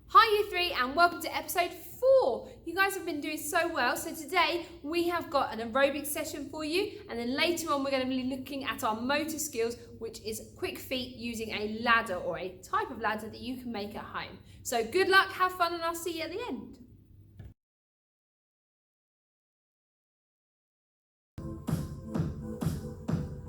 Hi Year 3 and welcome to episode 4. You guys have been doing so well. So today we have got an aerobic session for you, and then later on we're going to be looking at our motor skills, which is quick feet using a ladder or a type of ladder that you can make at home. So good luck, have fun, and I'll see you at the end.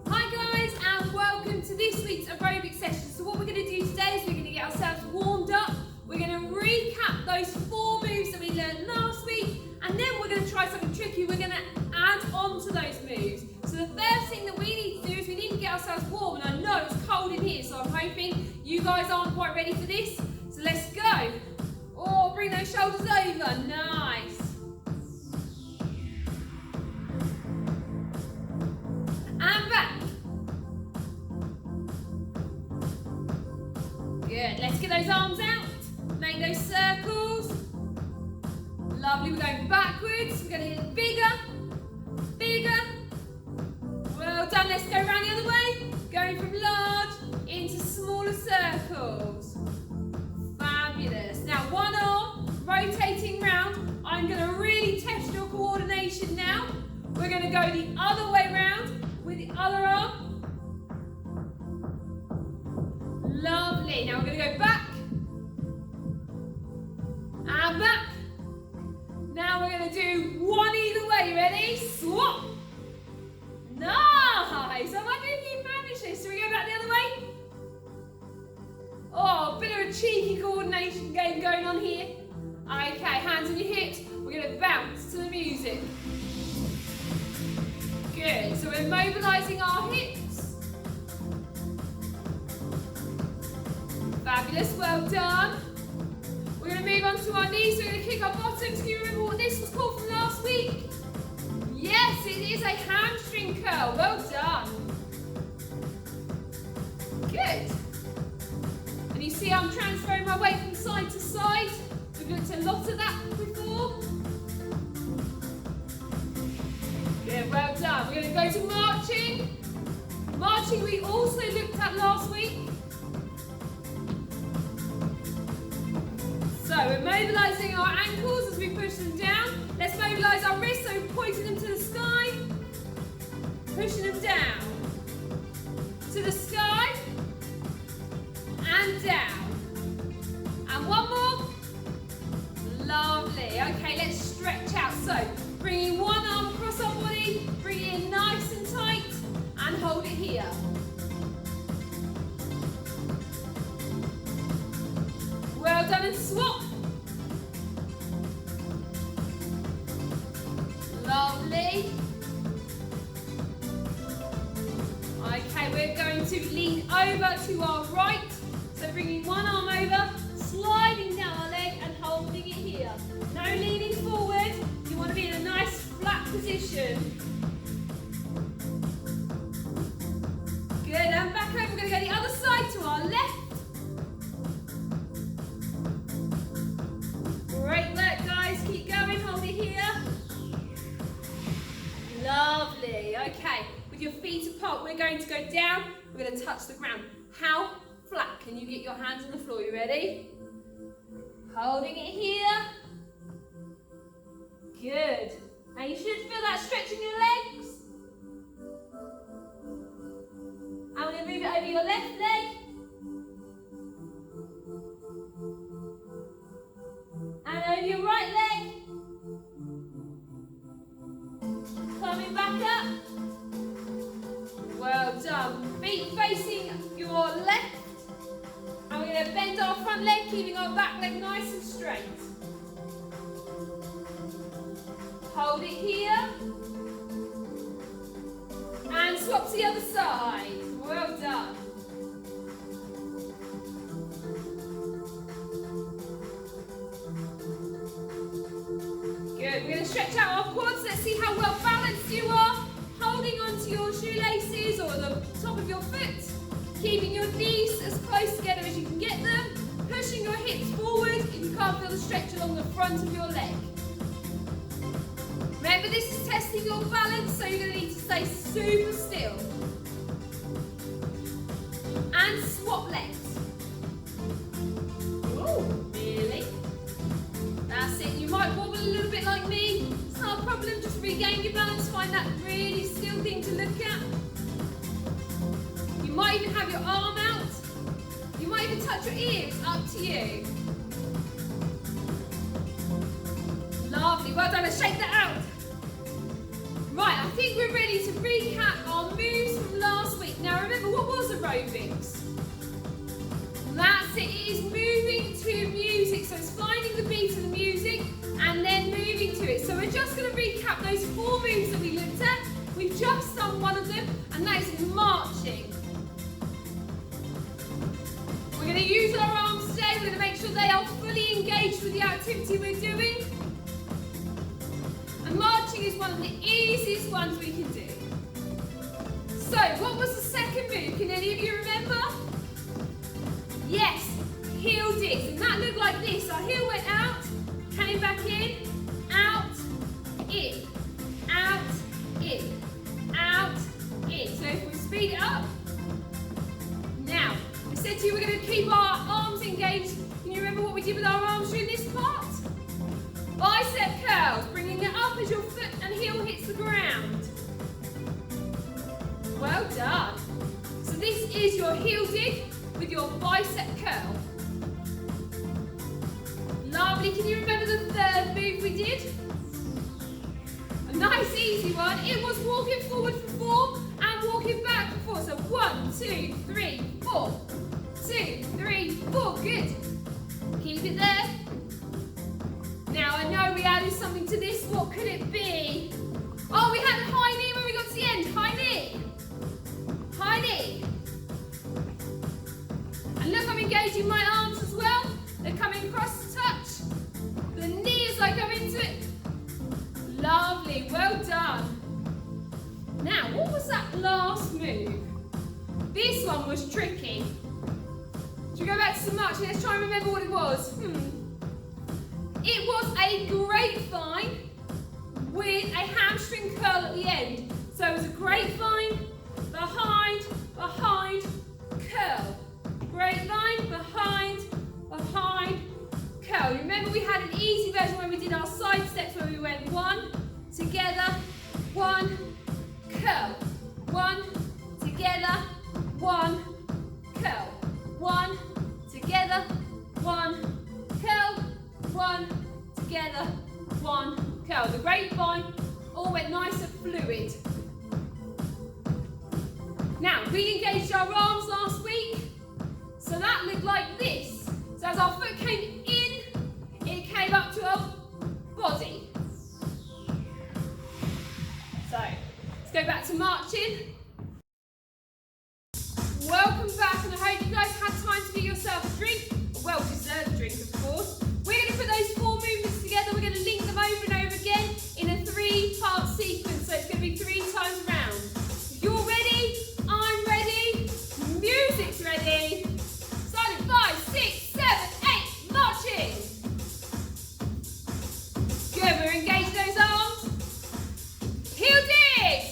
Hi guys and welcome to this week's aerobic session. So what we're going to do today is we're going to get ourselves warmed up. We're going to recap those 4 moves that we learned last week, and then we're going to try something tricky. We're going to add on to those moves. So the first thing that we need to do is we need to get ourselves warm, and I know it's cold in here, so I'm hoping you guys aren't quite ready for this. So let's go. Oh, bring those shoulders over. Nice. And back. Good. Let's get those arms out. Make those circles. Lovely. We're going backwards. We're going to get bigger, bigger. Well done. Let's go around the other way. Going from large into smaller circles. Fabulous. Now one arm rotating round. I'm going to really test your coordination now. We're going to go the other way round with the other arm. Lovely. Now we're going to go back. And back. Now we're going to do one either way. Ready? Swap. Nice. I wonder if you managed this. So we go back the other way. Oh, a bit of a cheeky coordination game going on here. Okay, hands on your hips. We're going to bounce to the music. Good. So we're mobilising our hips. Fabulous. Well done. We're going to move on to our knees. We're going to kick our bottoms. Can you remember what this was called from last week? Yes, it is a hamstring curl. Well done. Good. And you see I'm transferring my weight from side to side. We've looked a lot at that before. Good, well done. We're going to go to marching. Marching we also looked at last week. So we're mobilising our ankles as we push them down. Let's mobilise our wrists, so we're pointing them to the sky. Pushing them down. To the sky. And down. And one more. Lovely. Okay, let's stretch out. So bringing one arm across our body, bring it in nice and tight, and hold it here. Well done, and swap. Lovely. Okay, we're going to lean over to our right. So bringing one arm over, sliding down our leg and holding it here. No leaning forward. You want to be in a nice flat position. Good, and back over. We're going to go the other side to our left. Great work, guys. Keep going. Hold it here. Lovely. Okay, with your feet apart, we're going to go down. We're going to touch the ground. How flat can you get your hands on the floor? You ready? Holding it here. Good. Now you should feel that stretch in your legs. And we're going to move it over your left leg. And over your right leg. Coming back up. Well done. Feet facing your left. And we're going to bend our front leg, keeping our back leg nice and straight. Hold it here. And swap to the other side. Well done. Good. We're going to stretch out our quads. Let's see how well balanced you are. Holding onto your shoelaces or the top of your foot. Keeping your knees as close together as you can get them. Pushing your hips forward if you can't feel the stretch along the front of your leg. Remember, this is testing your balance, so you're going to need to stay super still. And swap legs. Ooh, really? little bit like me, it's not a problem, just regain your balance, find that really still thing to look at. You might even have your arm out. You might even touch your ears, up to you. Lovely, well done, let's shake that out. Right, I think we're ready to recap our moves from last week. Now remember, what was aerobics? That's it, it is moving to music. So it's finding the beat of the music and then moving to it. So we're just going to recap those 4 moves that we looked at. We've just done one of them, and that is marching. We're going to use our arms today. We're going to make sure they are fully engaged with the activity we're doing. And marching is one of the easiest ones we can do. So, what was the second move? Can any of you remember? Yes, heel digs. And that looked like this. Our heel went out, came back in, out, in, out, in, out, in. So if we speed it up. Now, I said to you we're going to keep our arms engaged. Can you remember what we did with our arms during this part? Bicep curls, bringing it up as your foot and heel hits the ground. Well done. So this is your heel dig with your bicep curl. Lovely. Can you remember the third move we did? A nice easy one. It was walking forward for 4 and walking back for 4. So 1, 2, 3, 4. 2, 3, 4. Good. Keep it there. Now I know we added something to this. What could it be? Oh, we had a high knee when we got to the end. High knee. High knee. And look, I'm engaging my arms as well. They're coming across to touch. The knee as I go into it. Lovely, well done. Now, what was that last move? This one was tricky. Should we go back to some marching? Let's try and remember what it was. It was a grapevine with a hamstring curl at the end. So it was a grapevine, behind, behind, curl. Grapevine, behind, behind, curl. Remember we had an easy version when we did our side steps where we went 1, together, 1, curl. 1, together, 1, curl. 1, together, 1, curl. 1, together, 1, curl. The grapevine all went nice and fluid. Now, we engaged our arms last week, so that looked like this. So as our foot came in, it came up to our body. So, let's go back to marching. Welcome back, and I hope you guys had time to get yourself a drink, a well-deserved drink, of course. We're going to put those 4 movements together. We're going to link them over and over again in a 3-part sequence. So it's going to be 3 times around. If you're ready, I'm ready, music's ready. Starting 5, 6, 7, 8, marching. Good, we're engaging those arms. Heel dig.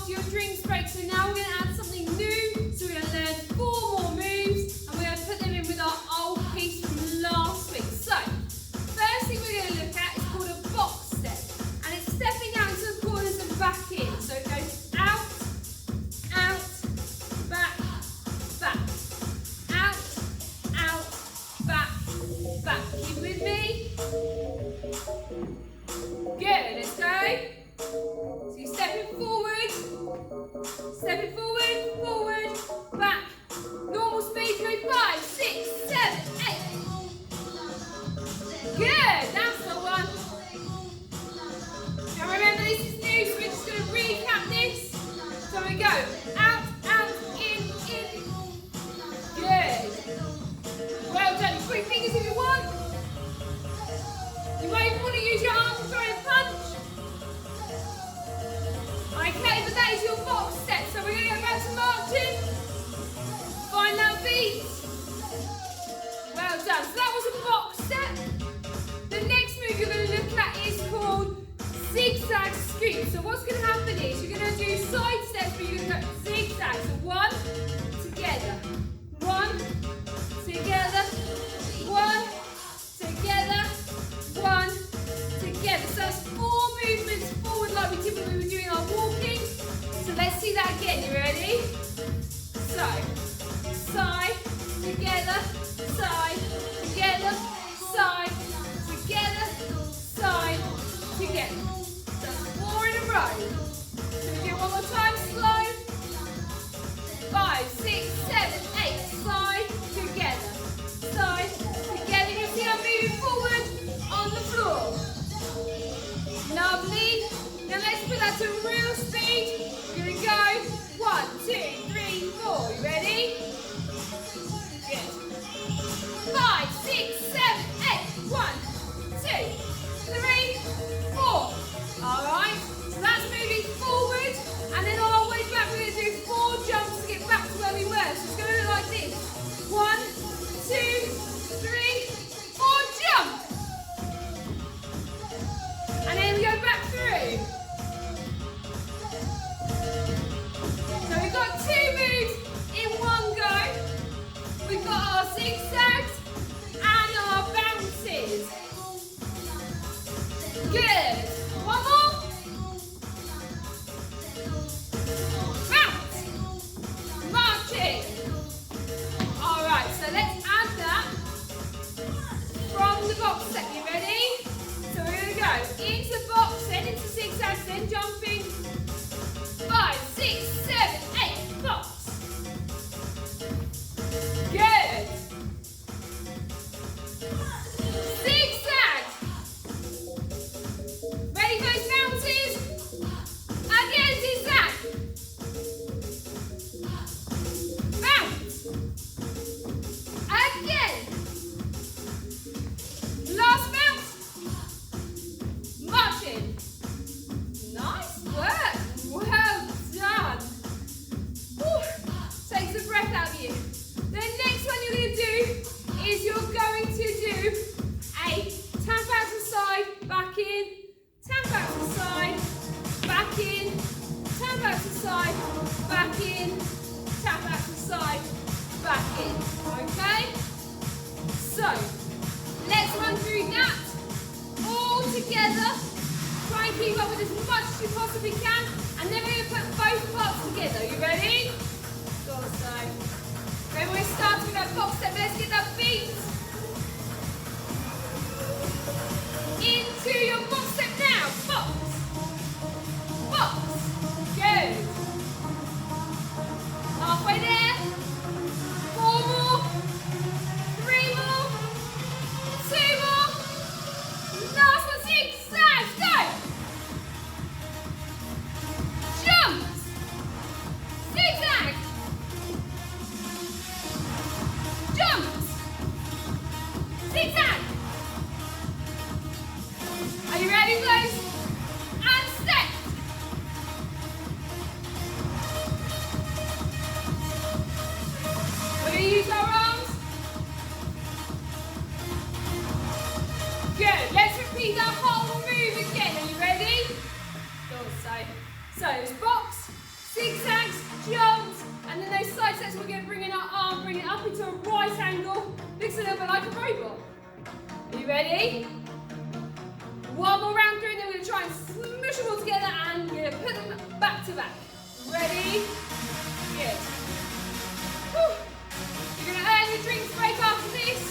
after your drinks break. So now we're going to add something new. So we're going to learn 4 more moves and we're going to put them in with our old piece from last week. So, first thing we're going to look at is called a box step. And it's stepping out into the corners and back in. So it goes out, out, back, back. Out, out, back, back. Keep with me. Good, let's go. So you're stepping forward, forward, back. Normal speed, go 5, 6, 7, 8. Good, that's the one. Now remember this is new, so we're just going to recap this. So we go out, out, in. Good. Well done. Quick fingers if you want. You might even want to use your arms to throw a punch. Okay, but that is your box step. So we're going to go back to marching. Find that beat. Well done. So that was a box step. The next move you're going to look at is called zigzag scoop. So what's going to happen is you're going to do side steps, but you're going to go zigzag. So 1, together. 1, together. 1, together. 1, together. So that's 4 movements forward like we did when we were doing our walking. So let's see that again. You ready? So, side, together, side, together, side, together, side, together. So 4 in a row. So we do it one more time, slow. 5, 6, 7, 8, side, together, side, together. You see I'm moving forward on the floor. Lovely. Now let's put that to real speed. We're going to go 1, 2, 3, 4. You ready? Good. 5, 6, 7, 8. 1, 2, 3, 4. Alright, so that's moving forward, and then on our way back we're going to do 4 jumps to get back to where we were. So it's going to look like this. 1, 2, 3, 4, jump! And then we go back through. So we've got 2 moves in one go. We've got our zigzags and our bounces. Good. One more. Bounce. Marching. Alright, so let's add that from the box set. You ready? So we're going to go into box, then into zigzags, then jumping. 5, 6, 7, 8, box. Good. Zigzags. Ready for those bounces? Again, zigzag. Bounce. Again. Last bounce. Marching. Nice work. Well done. Whew. Takes the breath out of you. The next one you're going to do is you're going to do a tap out to side, back in, tap out to side, back in, tap out to side, back in, tap out to side, back in. Okay? So, let's run through that all together. Try and keep up with as much as you possibly can, and then we're going to put both parts together. You ready? Go on, side. Then we're starting with that box step. Let's get that beat into your box step now. Box. Box. Good. Halfway there. 4 more. 3 more. 2 more. Last one, zigzags. Go. Jumps. Zigzag. Jumps. Zigzag. Are you ready, guys? And step. We're going to use our arms. Good. Let's repeat that whole move again. Are you ready? Go side. So it's box, jumps, and then those side steps, we're going to bring in our arm, bring it up into a right angle, looks a little bit like a robot. Are you ready? One more round through, and then we're going to try and smush them all together, and we're going to put them back to back. Ready? Good. Whew. You're going to earn your drinks break after this.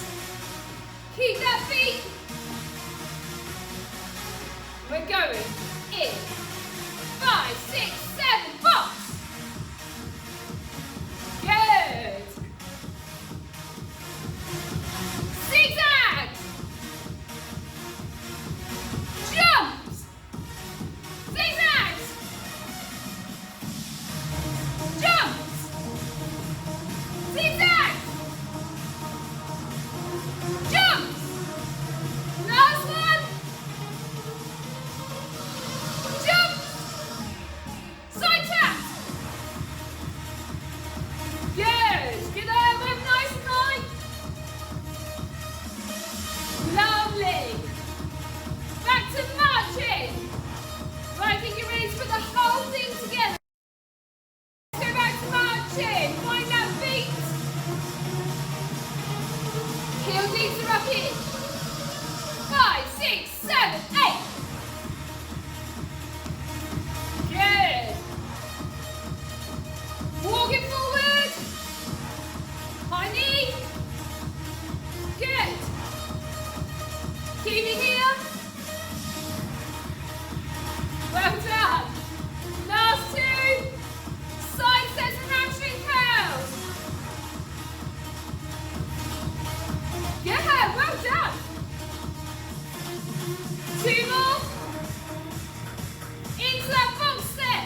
Keep that beat. We're going in 5, 6, 7, box. Good. Zigzags. Jumps. Zigzags. Jumps. Zigzags. Jumps. Last one. Jump. Side tap. Good. Get the elbow nice and high. Lovely. Back to marching. Right, I think you're ready to put the whole thing together. Let's go back to marching. Find that beat. Heel digs are up in. 5, 6, 7, 8. Good. Walking forward. High knee. Good. Keep it here. Well done. Last two. Side steps and hamstring curls. Yeah, well done. Two more. Into that box step.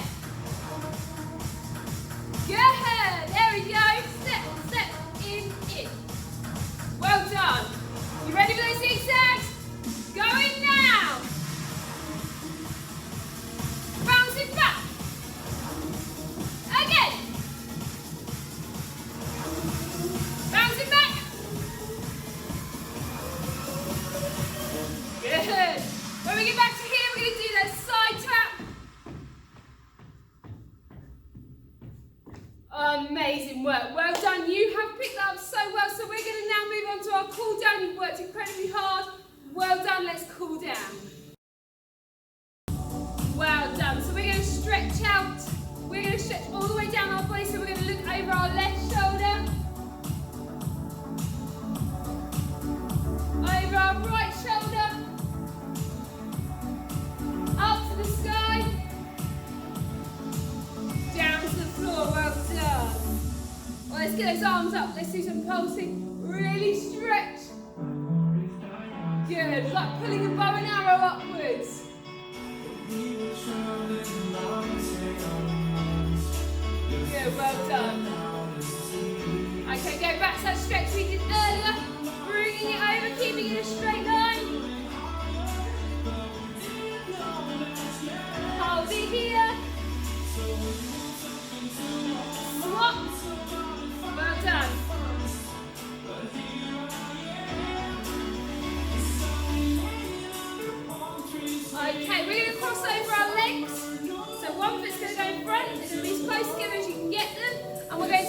Good. There we go. Step, step, in. Well done. You ready for those zigzags? Going now. Bouncing back. Again. Bouncing back. Good. When we get back to here, we're going to do that side tap. Amazing work. Well done. You have picked that up so well. So we're going to now move on to our cool down. You've worked incredibly hard. Well done. Let's cool down. Well done. So we're going to stretch out. We're going to stretch all the way down our body. So we're going to look over our left shoulder. Over our right shoulder. Up to the sky. Down to the floor. Well done. Well, let's get those arms up. Let's do some pulsing. Really stretch. Good. It's like pulling a bow and arrow upwards. Good. Well done. Okay, go back to that stretch we did earlier. Bringing it over, keeping it in a straight line. Hold it here. Swap. Well done. Okay, we're going to cross over our legs. So one foot's going to go in front, it's going to be as close together as you can get them. And we're going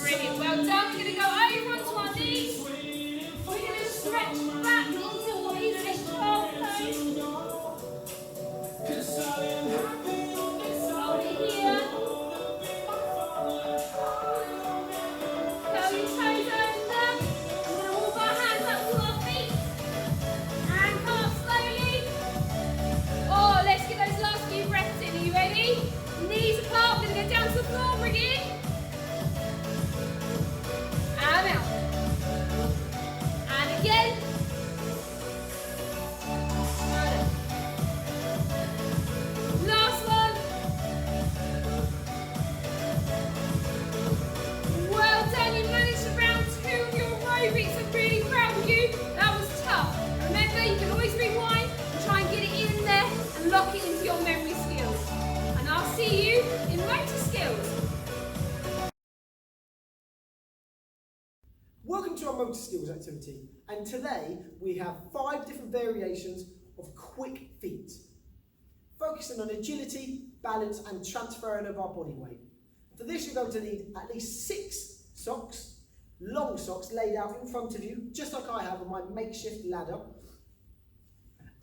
Brilliant, well done. We're going to go over onto our knees. We're going to stretch back into what is a calf pose. Hold it here. Curl your toes under. We're going to walk our hands up to our feet. And come up slowly. Oh, let's get those last few breaths in. Are you ready? Knees apart. We're going to go down to the floor. Bring it in. And out. And again. And up. Last one. Well done. You managed to round 2 of your aerobics. I'm really proud of you. That was tough. Remember, you can always rewind and try and get it in there and lock it into your memory skills. And I'll see you in motor skills. Welcome to our motor skills activity, and today we have 5 different variations of quick feet, focusing on agility, balance and transferring of our body weight. For this you're going to need at least 6 socks, long socks laid out in front of you, just like I have on my makeshift ladder,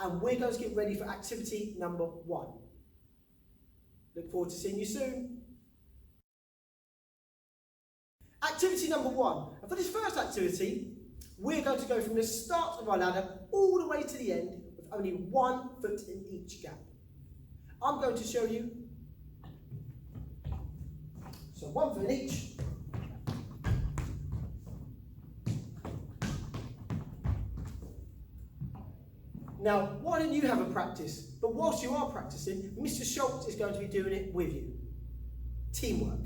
and we're going to get ready for activity number 1. Look forward to seeing you soon. Activity number 1. And for this first activity, we're going to go from the start of our ladder all the way to the end with only 1 foot in each gap. I'm going to show you. So 1 foot in each. Now, why don't you have a practice? But whilst you are practicing, Mr. Schultz is going to be doing it with you. Teamwork.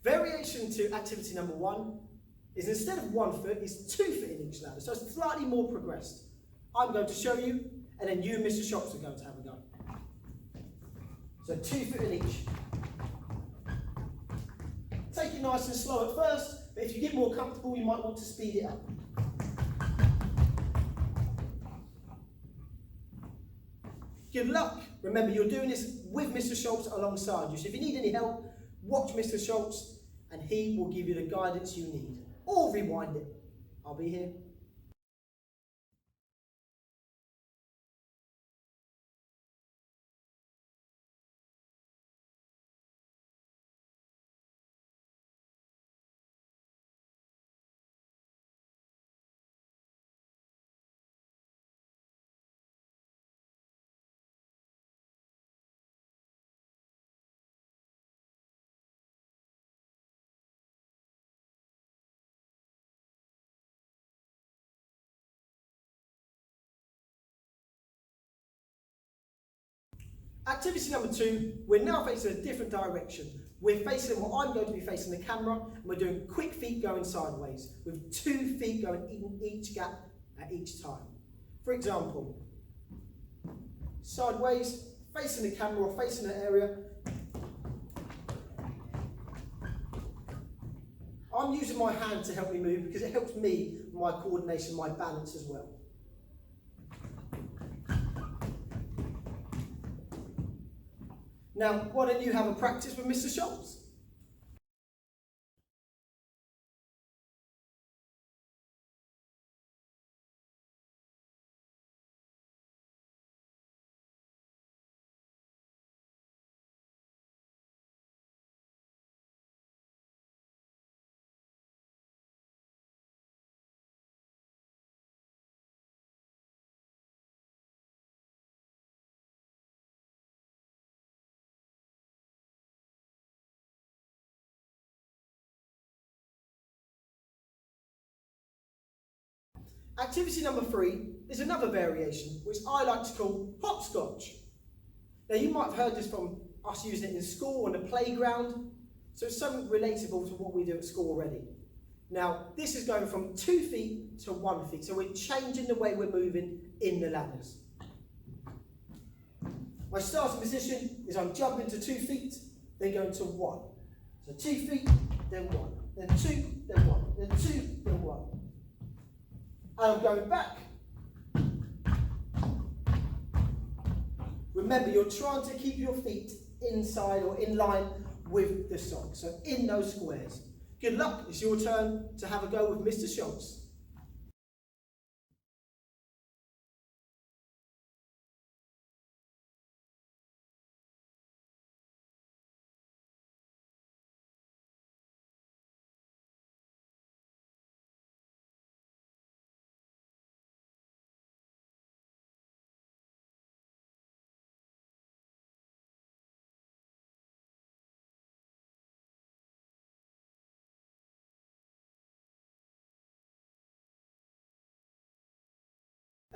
Variation to activity number 1 is instead of 1 foot, it's 2 foot in each ladder. So it's slightly more progressed. I'm going to show you, and then you and Mr. Schultz are going to have a go. So 2 foot in each. Take it nice and slow at first, but if you get more comfortable, you might want to speed it up. Good luck. Remember, you're doing this with Mr. Schultz alongside you. So if you need any help, watch Mr. Schultz and he will give you the guidance you need. Or rewind it. I'll be here. Activity number 2, we're now facing a different direction. We're facing what I'm going to be facing the camera, and we're doing quick feet going sideways, with 2 feet going in each gap at each time. For example, sideways, facing the camera or facing an area. I'm using my hand to help me move because it helps me, my coordination, my balance as well. Now, why don't you have a practice with Mr. Schultz? Activity number 3 is another variation, which I like to call hopscotch. Now you might have heard this from us using it in school, on the playground, so it's something relatable to what we do at school already. Now this is going from 2 feet to 1 foot, so we're changing the way we're moving in the ladders. My starting position is I'm jumping to 2 feet, then going to 1. So 2 feet, then 1, then 2, then 1, then 2, then 1. And I'm going back. Remember, you're trying to keep your feet inside or in line with the sock, so in those squares. Good luck, it's your turn to have a go with Mr. Schultz.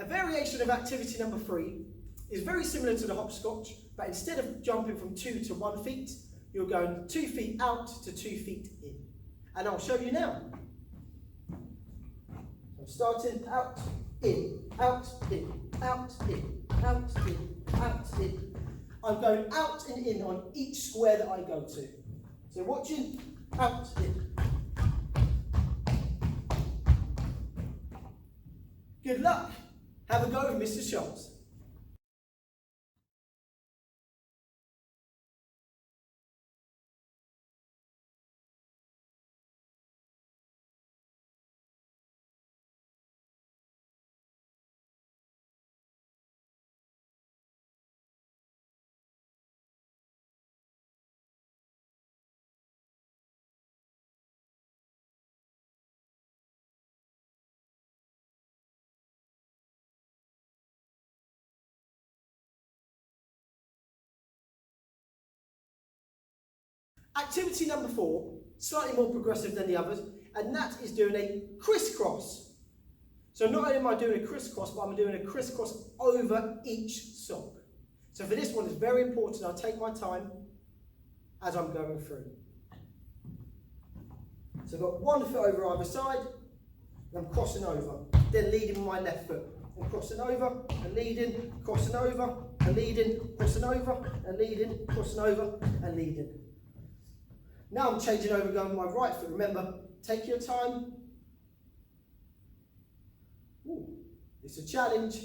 A variation of activity number 3 is very similar to the hopscotch, but instead of jumping from 2 to 1 feet, you're going 2 feet out to 2 feet in. And I'll show you now. I'm starting out, in, out, in, out, in, out, in, out, in. I'm going out and in on each square that I go to. So watching, out, in. Good luck. Have a go with Mr. Schultz. Activity number 4, slightly more progressive than the others, and that is doing a crisscross. So not only am I doing a crisscross, but I'm doing a crisscross over each sock. So for this one, it's very important I take my time as I'm going through. So I've got 1 foot over either side, and I'm crossing over, then leading with my left foot. And crossing over, and leading, crossing over, and leading, crossing over, and leading, crossing over, and leading. Now I'm changing over, going with my right foot. Remember, take your time. Ooh, it's a challenge.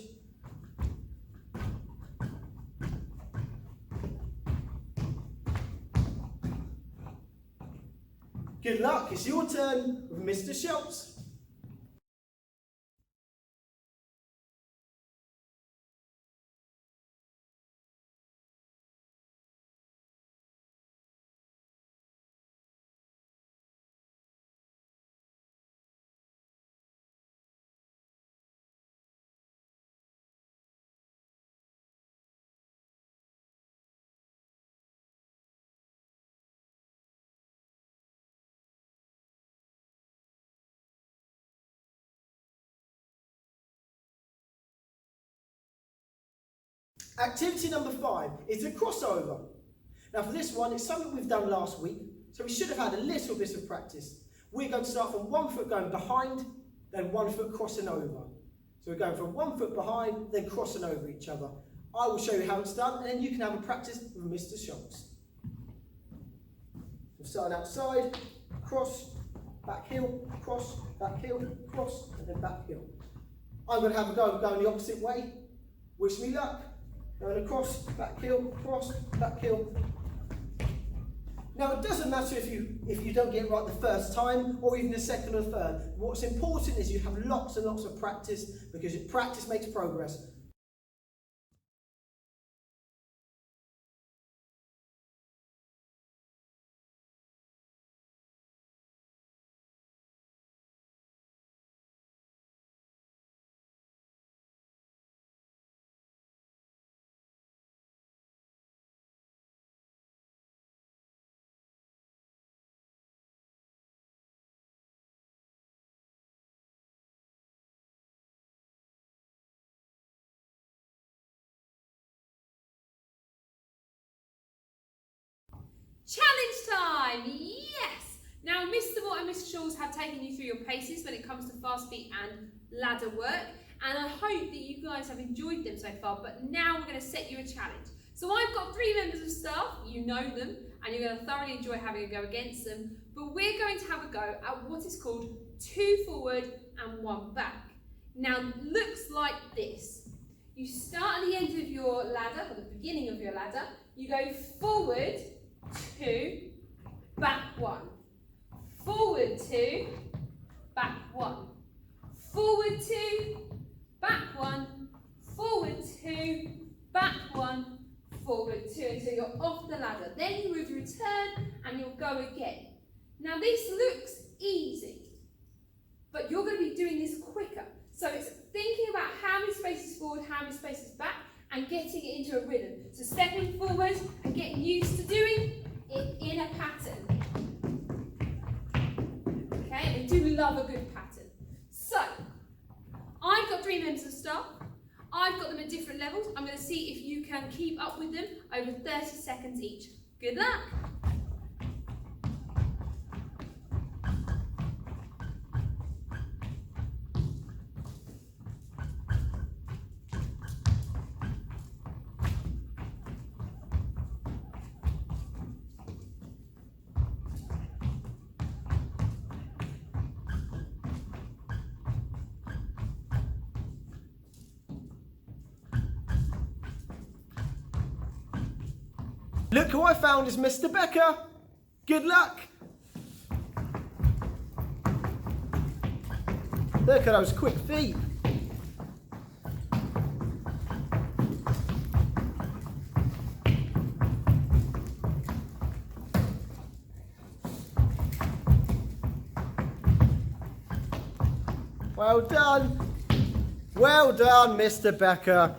Good luck, it's your turn with Mr. Schultz. Activity number 5 is a crossover. Now for this one, it's something we've done last week, so we should have had a little bit of practice. We're going to start from 1 foot going behind, then 1 foot crossing over. So we're going from 1 foot behind, then crossing over each other. I will show you how it's done, and then you can have a practice with Mr. Schultz. So starting outside, cross, back heel, cross, and then back heel. I'm going to have a go going the opposite way. Wish me luck. Going across, back heel, cross, back heel. Now it doesn't matter if you don't get it right the first time or even the second or third. What's important is you have lots and lots of practice, because practice makes progress. Challenge time! Yes! Now, Mr. Moore and Mr. Shawls have taken you through your paces when it comes to fast feet and ladder work, and I hope that you guys have enjoyed them so far, but now we're going to set you a challenge. So I've got 3 members of staff, you know them, and you're going to thoroughly enjoy having a go against them, but we're going to have a go at what is called 2 forward and 1 back. Now, looks like this. You start at the end of your ladder, or the beginning of your ladder, you go forward 2, back 1. Forward 2, back 1. Forward 2, back 1. Forward 2, back 1. Forward 2 until you're off the ladder. Then you would return and you'll go again. Now this looks easy, but you're going to be doing this quicker. So it's thinking about how many spaces forward, how many spaces back, and getting it into a rhythm. So stepping forward and getting used to doing it in a pattern. Okay, we do love a good pattern. So, I've got 3 members of staff. I've got them at different levels. I'm going to see if you can keep up with them over 30 seconds each. Good luck. Look who I found is Mr. Becker. Good luck. Look at those quick feet. Well done. Well done, Mr. Becker.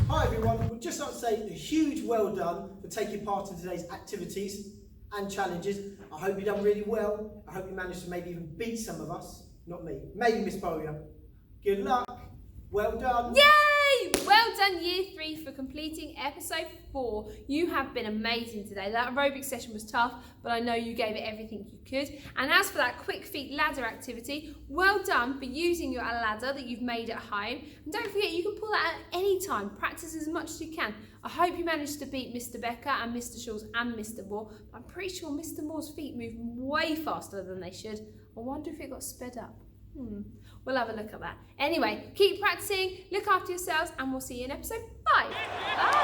Hi everyone, we'd just like to say a huge well done for taking part in today's activities and challenges. I hope you've done really well. I hope you managed to maybe even beat some of us. Not me, maybe Miss Bowyer. Good luck, well done. Yay! Well done Year 3 for completing episode 4. You have been amazing today. That aerobic session was tough, but I know you gave it everything you could. And as for that quick feet ladder activity, well done for using your ladder that you've made at home. And don't forget, you can pull that at any time. Practice as much as you can. I hope you managed to beat Mr. Becker and Mr. Shawls and Mr. Moore. I'm pretty sure Mr. Moore's feet move way faster than they should. I wonder if it got sped up. We'll have a look at that. Anyway, keep practicing, look after yourselves, and we'll see you in episode 5. Bye!